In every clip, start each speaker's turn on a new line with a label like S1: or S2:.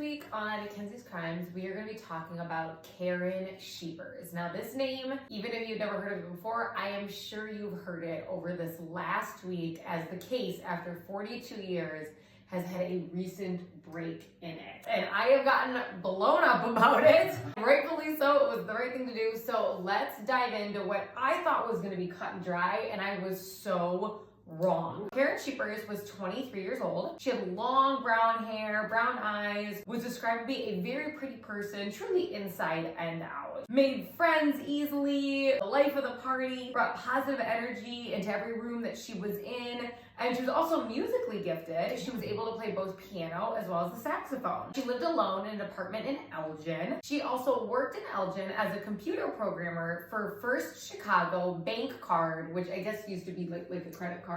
S1: week on Kenzie's Krimes, we are going to be talking about Karen Schepers. Now, this name, even if you've never heard of it before, I am sure you've heard it over this last week, as the case, after 42 years, has had a recent break in it. And I have gotten blown up about it. Rightfully so, it was the right thing to do. So let's dive into what I thought was going to be cut and dry, and I was so wrong. Karen Schepers was 23 years old. She had long brown hair, brown eyes, was described to be a very pretty person, truly inside and out. Made friends easily, the life of the party, brought positive energy into every room that she was in, and she was also musically gifted. She was able to play both piano as well as the saxophone. She lived alone in an apartment in Elgin. She also worked in Elgin as a computer programmer for First Chicago Bank Card, which I guess used to be like a credit card.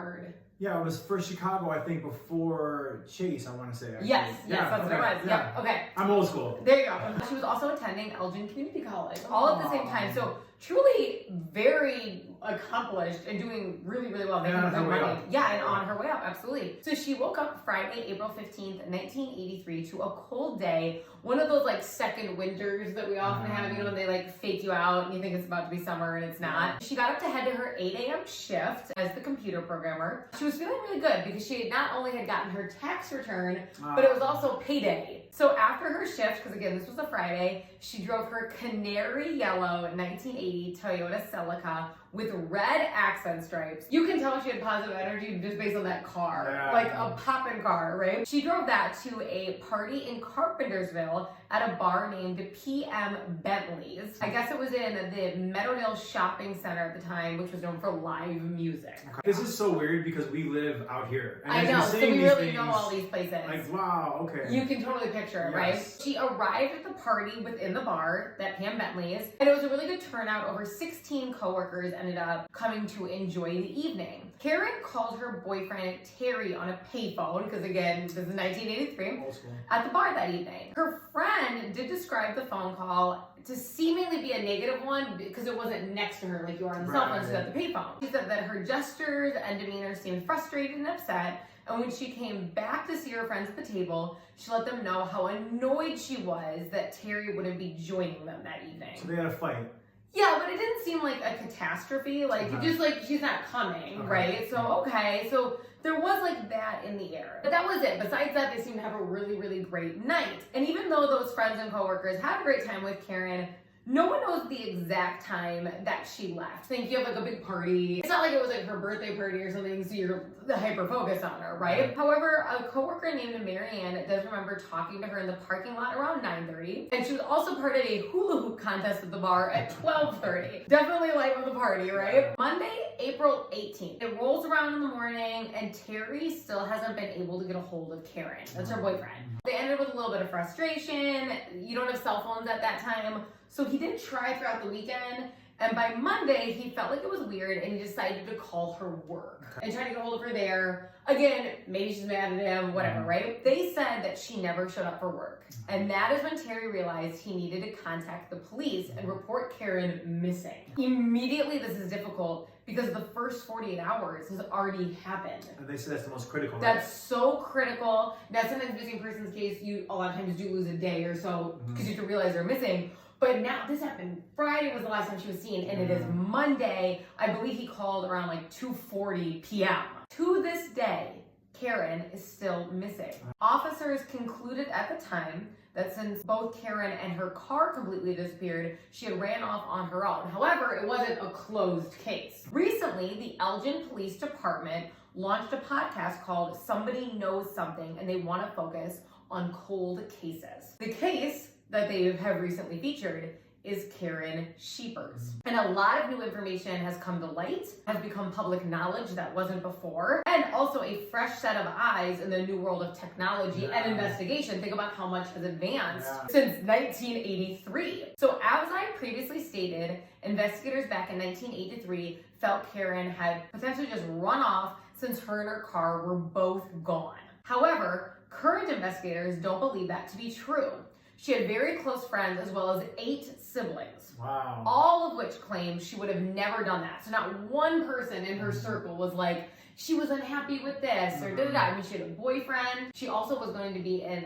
S2: Yeah, it was First Chicago, I think, before Chase, I want to say. Actually.
S1: Yes, that's what it was. Yeah, okay.
S2: I'm old school.
S1: There you go. She was also attending Elgin Community College, all at the same time. So truly very accomplished and doing really, really well. Making good money. Yeah, and on her way up, absolutely. So she woke up Friday, April 15th, 1983 to a cold day. One of those like second winters that we often have, you know, when they like fake you out and you think it's about to be summer and it's not. She got up to head to her 8 a.m. shift as the computer programmer. She was feeling really good because she not only had gotten her tax return, but it was also payday. So after her shift, because again, this was a Friday, she drove her canary yellow 1980 Toyota Celica with red accent stripes. You can tell she had positive energy just based on that car, like a poppin' car, right? She drove that to a party in Carpentersville at a bar named PM Bentley's. I guess it was in the Meadowdale Shopping Center at the time, which was known for live music.
S2: This is so weird because we live out here. And
S1: I know, so we really know all these places.
S2: Like, wow, okay.
S1: You can totally picture it, right? She arrived at the party within the bar, that PM Bentley's, and it was a really good turnout. Over 16 coworkers ended up coming to enjoy the evening. Karen called her boyfriend Terry on a payphone, because again, this is 1983, at the bar that evening. Her friend did describe the phone call to seemingly be a negative one because it wasn't next to her like you are on the cell phone, she's at the payphone. She said that her gestures and demeanor seemed frustrated and upset, and when she came back to see her friends at the table, she let them know how annoyed she was that Terry wouldn't be joining them that evening.
S2: So they had a fight.
S1: Yeah, but it didn't seem like a catastrophe. Like, just like, she's not coming, right? So, okay. So there was like that in the air. But that was it. Besides that, they seemed to have a really, really great night. And even though those friends and coworkers had a great time with Karen, no one knows the exact time that she left. Think you have like a big party. It's not like it was like her birthday party or something, so you're hyper focused on her, right? However, a coworker named Marianne does remember talking to her in the parking lot around 9:30, and she was also part of a hula hoop contest at the bar at 12:30. Definitely life of the party, right? Monday, April 18th. It rolls around in the morning, and Terry still hasn't been able to get a hold of Karen. That's her boyfriend. They ended with a little bit of frustration. You don't have cell phones at that time. So he did try throughout the weekend, and by Monday, he felt like it was weird, and he decided to call her work and try to get a hold of her there. Again, maybe she's mad at him, whatever, right? They said that she never showed up for work, and that is when Terry realized he needed to contact the police and report Karen missing. Immediately, this is difficult because the first 48 hours has already happened.
S2: And they said that's the most critical.
S1: That's so critical. Now, sometimes missing persons case, you a lot of times do lose a day or so because you have to realize they're missing. But now, this happened Friday was the last time she was seen, and it is Monday. I believe he called around like 2:40 p.m. To this day, Karen is still missing. Officers concluded at the time that since both Karen and her car completely disappeared, she had ran off on her own. However, it wasn't a closed case. Recently, the Elgin Police Department launched a podcast called Somebody Knows Something, and they want to focus on cold cases. The case that they have recently featured is Karen Schepers. And a lot of new information has come to light, has become public knowledge that wasn't before, and also a fresh set of eyes in the new world of technology and investigation. Think about how much has advanced since 1983. So as I previously stated, investigators back in 1983 felt Karen had potentially just run off since her and her car were both gone. However, current investigators don't believe that to be true. She had very close friends as well as 8 siblings.
S2: Wow.
S1: All of which claimed she would have never done that. So not one person in her circle was like, she was unhappy with this, or da-da-da. I mean, she had a boyfriend. She also was going to be in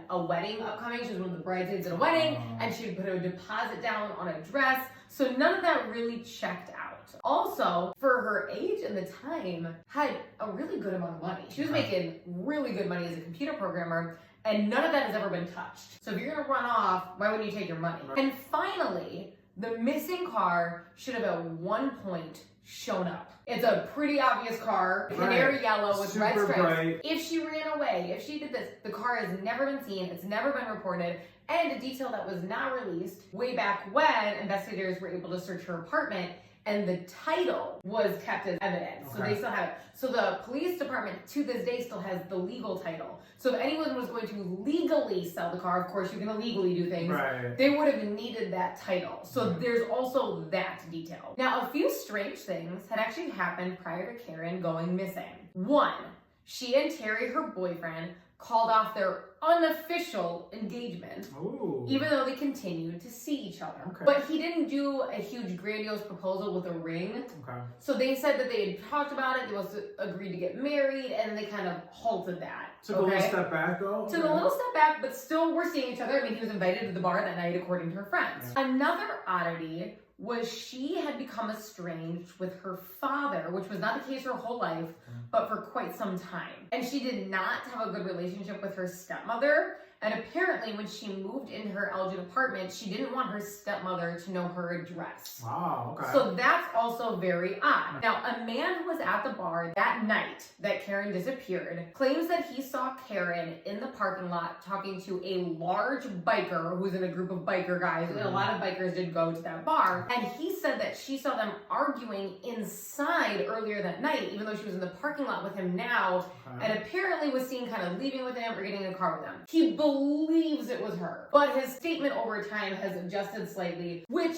S1: a wedding upcoming. She was one of the bridesmaids at a wedding, and she would put a deposit down on a dress. So none of that really checked out. Also, for her age and the time, had a really good amount of money. She was making really good money as a computer programmer, and none of that has ever been touched. So if you're gonna run off, why wouldn't you take your money? And finally, the missing car should have at one point shown up. It's a pretty obvious car, canary yellow with red stripes. Bright. If she ran away, if she did this, the car has never been seen, it's never been reported, and a detail that was not released way back when investigators were able to search her apartment, and the title was kept as evidence. So they still have it. So the police department to this day still has the legal title. So if anyone was going to legally sell the car, of course you can illegally do things, they would have needed that title. So there's also that detail. Now, a few strange things had actually happened prior to Karen going missing. One, she and Terry, her boyfriend, called off their unofficial engagement, even though they continued to see each other. But he didn't do a huge grandiose proposal with a ring. So they said that they had talked about it, they both agreed to get married, and they kind of halted that.
S2: Took a little step back though?
S1: Took a little step back, but still were seeing each other. I mean, he was invited to the bar that night according to her friends. Another oddity was she had become estranged with her father, which was not the case her whole life, but for quite some time. And she did not have a good relationship with her stepmother. And apparently when she moved into her Elgin apartment, she didn't want her stepmother to know her address.
S2: Wow, okay.
S1: So that's also very odd. Now, a man who was at the bar that night that Karen disappeared claims that he saw Karen in the parking lot talking to a large biker who was in a group of biker guys, and a lot of bikers did go to that bar. And he said that she saw them arguing inside earlier that night, even though she was in the parking lot with him now, and apparently was seen kind of leaving with him or getting in a car with him. He believes it was her, but his statement over time has adjusted slightly, which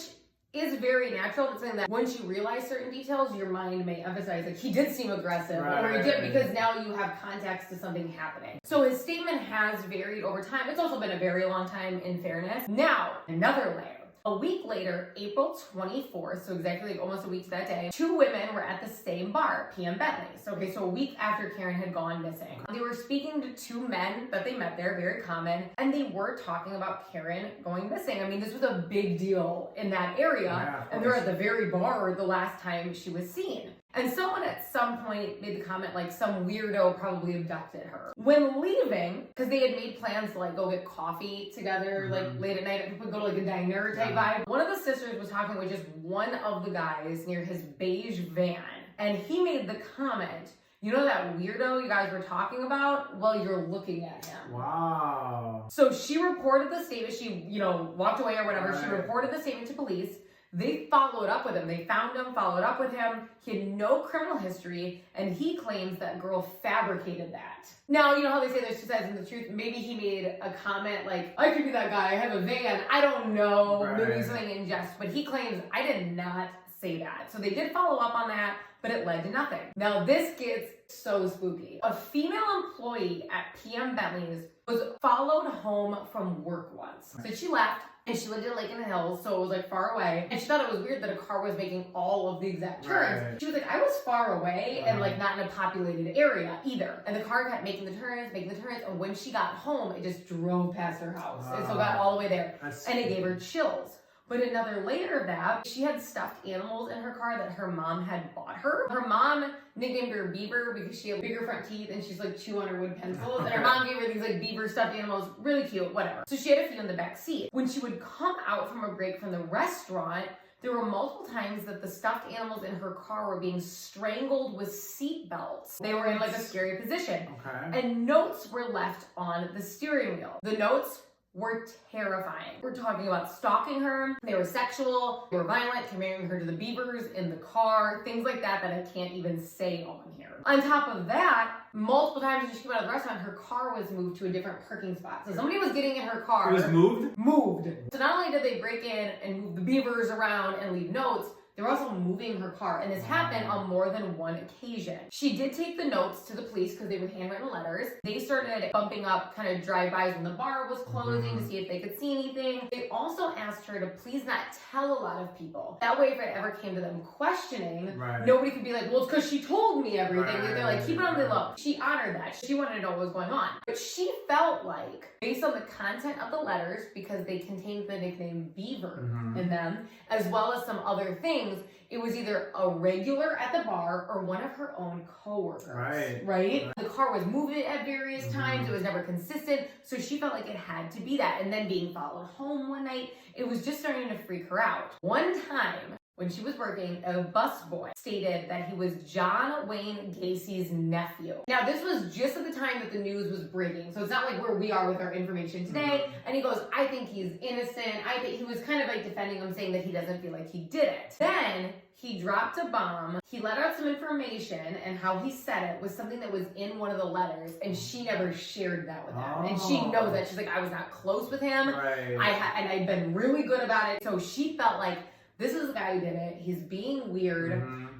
S1: is very natural. It's saying that once you realize certain details, your mind may emphasize like he did seem aggressive, or he did, because now you have context to something happening. So his statement has varied over time. It's also been a very long time, in fairness. Now, another layer. A week later, April 24th, so exactly like almost a week to that day, two women were at the same bar, PM Bentley's. Okay, so a week after Karen had gone missing. They were speaking to two men that they met there, very common, and they were talking about Karen going missing. I mean, this was a big deal in that area, and they're at the very bar the last time she was seen. And someone at some point made the comment like some weirdo probably abducted her. When leaving, because they had made plans to like go get coffee together like late at night, go to like a diner type vibe. One of the sisters was talking with just one of the guys near his beige van, and he made the comment, you know that weirdo you guys were talking about? Well, you're looking at him.
S2: Wow.
S1: So she reported the statement. She, walked away or whatever. She reported the statement to police. They followed up with him. They found him, followed up with him. He had no criminal history, and he claims that girl fabricated that. Now, you know how they say there's two sides of the truth? Maybe he made a comment like, I could be that guy, I have a van, I don't know, maybe something in jest, but he claims, I did not say that. So they did follow up on that, but it led to nothing. Now this gets so spooky. A female employee at PM Bentley's was followed home from work once. So she left, and she lived in Lake in the Hills, so it was like far away. And she thought it was weird that a car was making all of the exact turns. She was like, I was far away and like not in a populated area either. And the car kept making the turns. And when she got home, it just drove past her house. And so got all the way there. And it gave her chills. But another layer of that, she had stuffed animals in her car that her mom had bought her. Her mom nicknamed her Beaver because she had bigger front teeth and she's like chew on her wood pencils. And her mom gave her these like beaver stuffed animals, really cute, whatever. So she had a few in the back seat. When she would come out from a break from the restaurant, there were multiple times that the stuffed animals in her car were being strangled with seat belts. They were in like a scary position. And notes were left on the steering wheel. The notes were terrifying. We're talking about stalking her. They were sexual, they were violent, comparing her to the beavers in the car, things like that I can't even say on here. On top of that, multiple times when she came out of the restaurant, her car was moved to a different parking spot. So somebody was getting in her car.
S2: It was moved?
S1: Moved. So not only did they break in and move the beavers around and leave notes, they were also moving her car, and this happened on more than one occasion. She did take the notes to the police because they were handwritten letters. They started bumping up kind of drive-bys when the bar was closing to see if they could see anything. They also asked her to please not tell a lot of people. That way, if it ever came to them questioning, nobody could be like, well, it's because she told me everything. They're like, keep it on the low. She honored that. She wanted to know what was going on. But she felt like, based on the content of the letters, because they contained the nickname Beaver in them, as well as some other things, it was either a regular at the bar or one of her own coworkers. Right? The car was moving at various times. It was never consistent. So she felt like it had to be that. And then being followed home one night, it was just starting to freak her out. One time, when she was working, a busboy stated that he was John Wayne Gacy's nephew. Now, this was just at the time that the news was breaking, so it's not like where we are with our information today. And he goes, I think he's innocent. I think he was kind of like defending him, saying that he doesn't feel like he did it. Then he dropped a bomb. He let out some information, and how he said it was something that was in one of the letters, and she never shared that with him. And she knows that. She's like, I was not close with him. And I'd been really good about it. So she felt like, this is the guy who did it. He's being weird.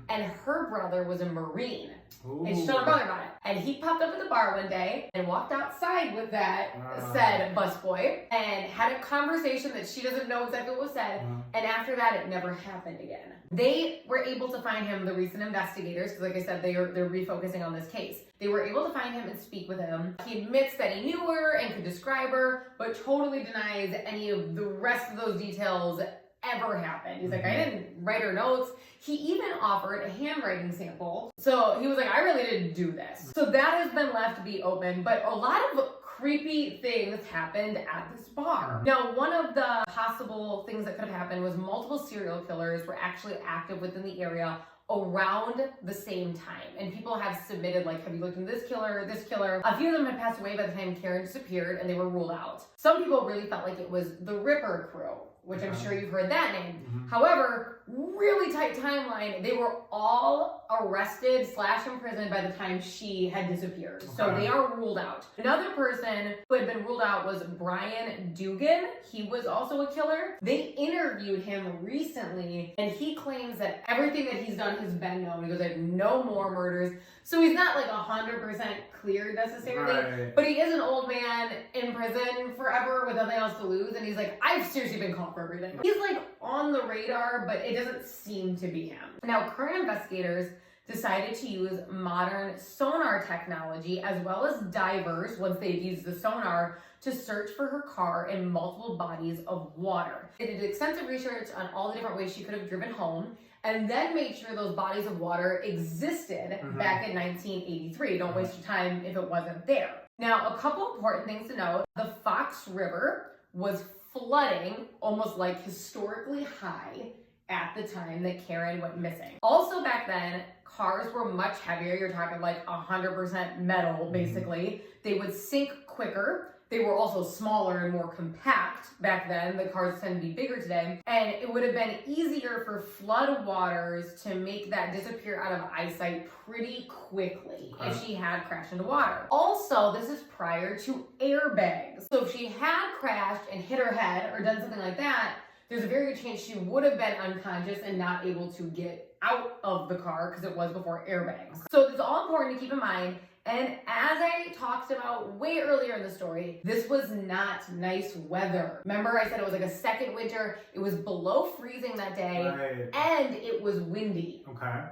S1: And her brother was a Marine. And she told her brother about it. And he popped up at the bar one day and walked outside with that said busboy and had a conversation that she doesn't know exactly what was said. And after that, it never happened again. They were able to find him, the recent investigators, because like I said, they're refocusing on this case. They were able to find him and speak with him. He admits that he knew her and could describe her, but totally denies any of the rest of those details ever happened. He's like, I didn't write her notes. He even offered a handwriting sample. So he was like, I really didn't do this. So that has been left to be open, but a lot of creepy things happened at this bar. Now, one of the possible things that could have happened was multiple serial killers were actually active within the area around the same time. And people have submitted, like, have you looked into this killer, this killer? A few of them had passed away by the time Karen disappeared, and they were ruled out. Some people really felt like it was the Ripper crew, which I'm sure you've heard that name. However, really tight timeline, they were all arrested / imprisoned by the time she had disappeared. So they are ruled out. Another person who had been ruled out was Brian Dugan. He was also a killer. They interviewed him recently, and he claims that everything that he's done has been known. He goes, I have no more murders. So he's not like 100% clear necessarily, but he is an old man in prison forever with nothing else to lose. And he's like, I've seriously been caught for everything. He's like on the radar, but it doesn't seem to be him. Now, current investigators decided to use modern sonar technology as well as divers, once they've used the sonar, to search for her car in multiple bodies of water. They did extensive research on all the different ways she could have driven home, and then made sure those bodies of water existed back in 1983. Don't waste your time if it wasn't there. Now, a couple important things to note. The Fox River was flooding almost like historically high at the time that Karen went missing. Also back then, cars were much heavier. You're talking like 100% metal, basically. They would sink quicker. They were also smaller and more compact back then. The cars tend to be bigger today. And it would have been easier for flood waters to make that disappear out of eyesight pretty quickly if she had crashed into water. Also, this is prior to airbags. So if she had crashed and hit her head or done something like that, there's a very good chance she would have been unconscious and not able to get out of the car because it was before airbags. So it's all important to keep in mind. And as I talked about way earlier in the story, this was not nice weather. Remember I said it was like a second winter. It was below freezing that day, and it was windy.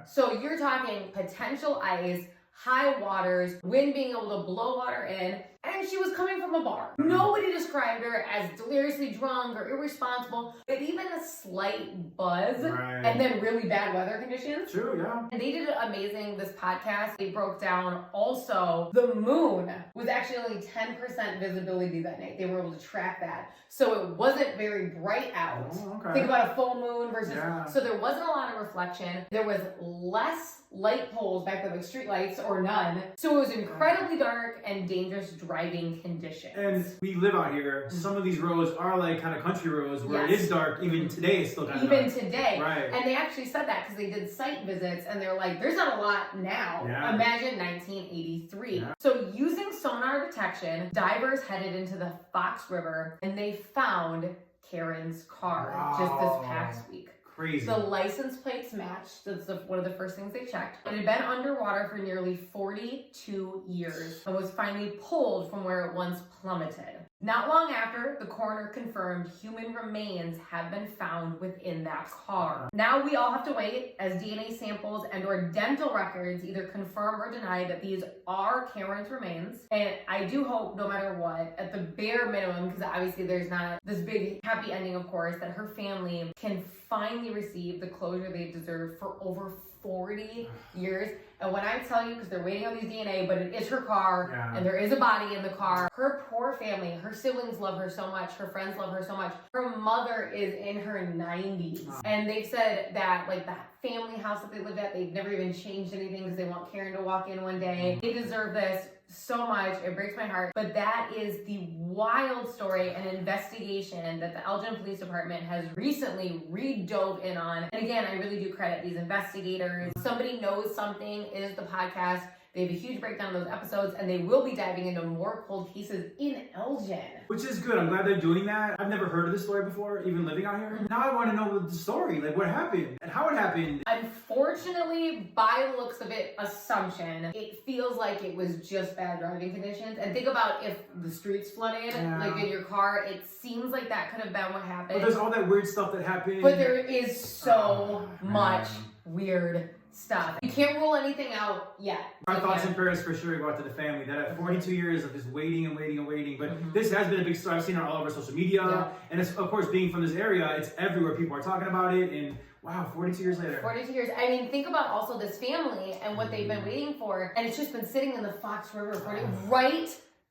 S1: So you're talking potential ice, high waters, wind being able to blow water in, and she was coming from a bar. Nobody described her as deliriously drunk or irresponsible, but even a slight buzz and then really bad weather conditions. And they did amazing, this podcast. They broke down also the moon was actually only 10% visibility that night. They were able to track that. So it wasn't very bright out. Think about a full moon versus, so there wasn't a lot of reflection. There was less light poles back then, like street lights or none. So it was incredibly dark and dangerous driving conditions.
S2: And we live out here. Some of these roads are like kind of country roads where it is dark. Even today, it's still kind of dark.
S1: Even today. And they actually said that because they did site visits and they're like, there's not a lot now. Imagine 1983. So using sonar detection, divers headed into the Fox River and they found Karen's car just this past week.
S2: Crazy.
S1: The license plates matched. That's one of the first things they checked. It had been underwater for nearly 42 years and was finally pulled from where it once plummeted. Not long after, the coroner confirmed human remains have been found within that car. Now we all have to wait as DNA samples and or dental records either confirm or deny that these are Karen's remains. And I do hope, no matter what, at the bare minimum, because obviously there's not this big happy ending, of course, that her family can finally receive the closure they deserve for over 40 years. And when I tell you, because they're waiting on these DNA, but it is her car, and there is a body in the car. Her poor family, her siblings love her so much, her friends love her so much. Her mother is in her 90s. And they've said that, like, the family house that they lived at, they've never even changed anything because they want Karen to walk in one day. They deserve this so much. It breaks my heart. But that is the wild story and investigation that the Elgin Police Department has recently redove in on. And again, I really do credit these investigators. Somebody Knows Something is the podcast. They have a huge breakdown of those episodes, and they will be diving into more cold cases in Elgin.
S2: Which is good. I'm glad they're doing that. I've never heard of this story before, even living out here. Now I want to know the story, like what happened and how it happened.
S1: Unfortunately, by the looks of it, assumption, it feels like it was just bad driving conditions. And think about if the streets flooded, like in your car, it seems like that could have been what happened.
S2: But there's all that weird stuff that happened.
S1: But there is so much weird stuff. You can't rule anything out yet.
S2: Our thoughts and prayers for sure go out to the family that had 42 years of just waiting and waiting and waiting. But this has been a big story. I've seen it all over social media. And it's, of course, being from this area, it's everywhere. People are talking about it. And wow, 42 years later. 42 years.
S1: I mean, think about also this family and what they've been waiting for. And it's just been sitting in the Fox River for right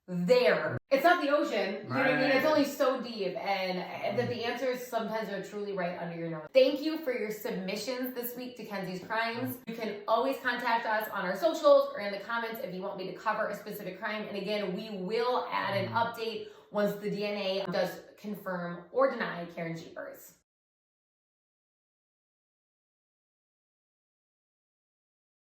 S1: there. It's not the ocean, you know what I mean? It's only so deep, and that the answers sometimes are truly right under your nose. Thank you for your submissions this week to Kenzie's Krimes. You can always contact us on our socials or in the comments if you want me to cover a specific crime. And again, we will add an update once the DNA does confirm or deny Karen Schepers.